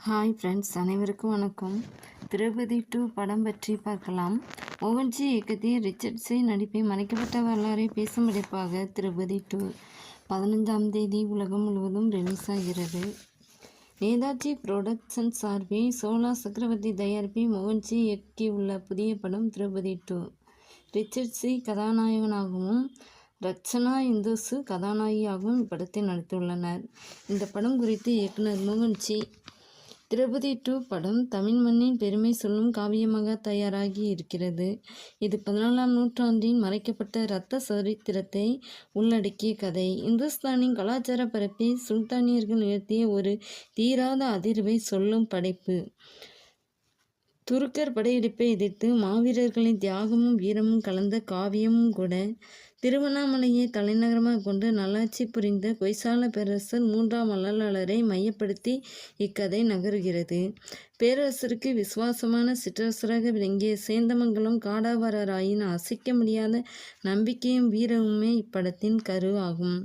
Hi friends, அனைவருக்கும் வணக்கம். திரௌபதி 2 படம் பற்றி பார்க்கலாம். மோகன்ஜி இயக்கத்தில் ரிச்சர்ட்ஸை நடிப்பை மறைக்கப்பட்ட வரலாறை பேசும் படைப்பாக திரௌபதி 2 15ஆம் தேதி உலகம் முழுவதும் ரிலீஸ் ஆகிறது. நேதாஜி புரொடக்ஷன் சார்பில் சோலா சக்கரவர்த்தி தயாரிப்பில் மோகன்ஜி இயக்கியுள்ள புதிய படம் திரௌபதி 2. ரிச்சர்ட்ஸை கதாநாயகனாகவும் ரச்சனா இந்தோசு கதாநாயகியாகவும் இப்படத்தில் நடித்துள்ளனர். இந்த படம் குறித்து இயக்குனர் மோகன்ஜி, திரௌபதி 2 படம் தமிழ் மண்ணின் பெருமை சொல்லும் காவியமாக தயாராகி இருக்கிறது. இது 14ஆம் நூற்றாண்டின் மறைக்கப்பட்ட இரத்த சரித்திரத்தை உள்ளடக்கிய கதை. இந்துஸ்தானின் கலாச்சார பரப்பை சுல்தானியர்கள் நிகழ்த்திய ஒரு தீராத அதிர்வை சொல்லும் படைப்பு. துருக்கர் படையெடுப்பை எதிர்த்து மாவீரர்களின் தியாகமும் வீரமும் கலந்த காவியமும் கூட. திருவண்ணாமலையை தலைநகரமாக கொண்டு நல்லாட்சி புரிந்த கொய்சால பேரரசர் 3ஆம் வள்ளலாரை மையப்படுத்தி இக்கதை நகருகிறது. பேரரசருக்கு விசுவாசமான சிற்றரசராக விளங்கிய சேந்தமங்கலம் காடாவராயின் அசைக்க முடியாத நம்பிக்கையும் வீரமுமே இப்படத்தின் கரு ஆகும்.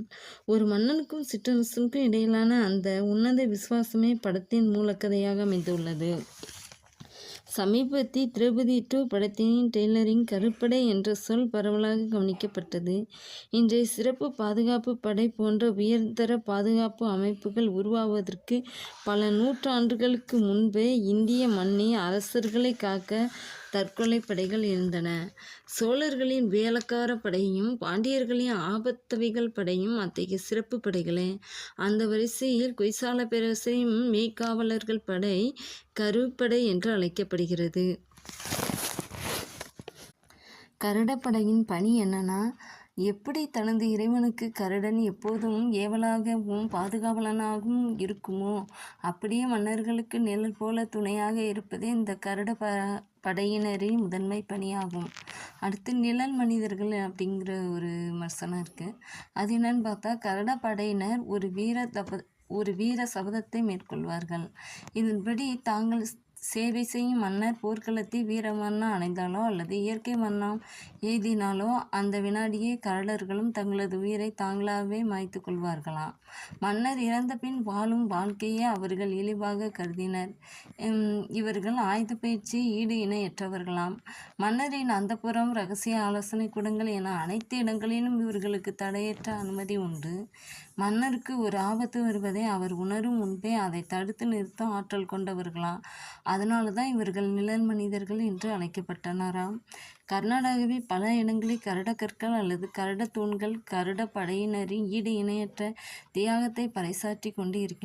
ஒரு மன்னனுக்கும் சிற்றரசருக்கும் இடையிலான அந்த உன்னத விசுவாசமே படத்தின் மூலக்கதையாக அமைந்துள்ளது. சமீபத்தில் திரௌபதி 2 படத்தின் டெய்லரிங் கருப்படை என்ற சொல் பரவலாக கவனிக்கப்பட்டது. இன்றைய சிறப்பு பாதுகாப்பு படை போன்ற உயர்தர பாதுகாப்பு அமைப்புகள் உருவாவதற்கு பல நூற்றாண்டுகளுக்கு முன்பே இந்திய மண்ணில் அரசர்களை காக்க தற்கொலை படைகள் இருந்தன. சோழர்களின் வேளக்கார படையும் பாண்டியர்களின் ஆபத்தவிகள் படையும் அத்தகைய சிறப்பு படைகளே. அந்த வரிசையில் கொய்சால பேரரசரின் மெய்காவலர்கள் படை கருப்படை என்று அழைக்கப்படுகிறது. கருடப்படையின் பணி என்னன்னா, எப்படி தனது இறைவனுக்கு கருடன் எப்போதும் ஏவலாகவும் பாதுகாவலனாகவும் இருக்குமோ, அப்படியே மன்னர்களுக்கு நிழல் போல துணையாக இருப்பதே இந்த கருட படையினரின் முதன்மை பணியாகும். அடுத்து நிழல் மனிதர்கள் அப்படிங்கிற ஒரு விமர்சனம் இருக்குது. அது என்னன்னு பார்த்தா, கருட படையினர் ஒரு வீர சபதத்தை மேற்கொள்வார்கள். இதன்படி தாங்கள் சேவை செய்யும் மன்னர் போர்க்களத்தில் வீரமரணம் அடைந்தாலோ அல்லது இயற்கை மரணம் எய்தினாலோ அந்த வினாடியே கருடர்களும் தங்களது உயிரை தாங்களாகவே மாய்த்து கொள்வார்களாம். மன்னர் இறந்த பின் வாழும் வாழ்க்கையை அவர்கள் இழிவாக கருதினர். இவர்கள் ஆயுத பயிற்சி ஈடு இணையற்றவர்களாம். மன்னரின் அந்தப்புறம், இரகசிய ஆலோசனை கூடங்கள் என அனைத்து இடங்களிலும் இவர்களுக்கு தடையற்ற அனுமதி உண்டு. மன்னருக்கு ஒரு ஆபத்து வருவதை அவர் உணரும் முன்பே அதை தடுத்து நிறுத்தும் ஆற்றல் கொண்டவர்களாம். அதனால தான் இவர்கள் நிழல் மனிதர்கள் என்று அழைக்கப்பட்டனராம். கர்நாடகாவில் பல இடங்களில் கருட கற்கள் அல்லது கருட தூண்கள் கருட படையினரின் ஈடு இணையற்ற தியாகத்தை பறைசாற்றி கொண்டு இருக்கின்றன.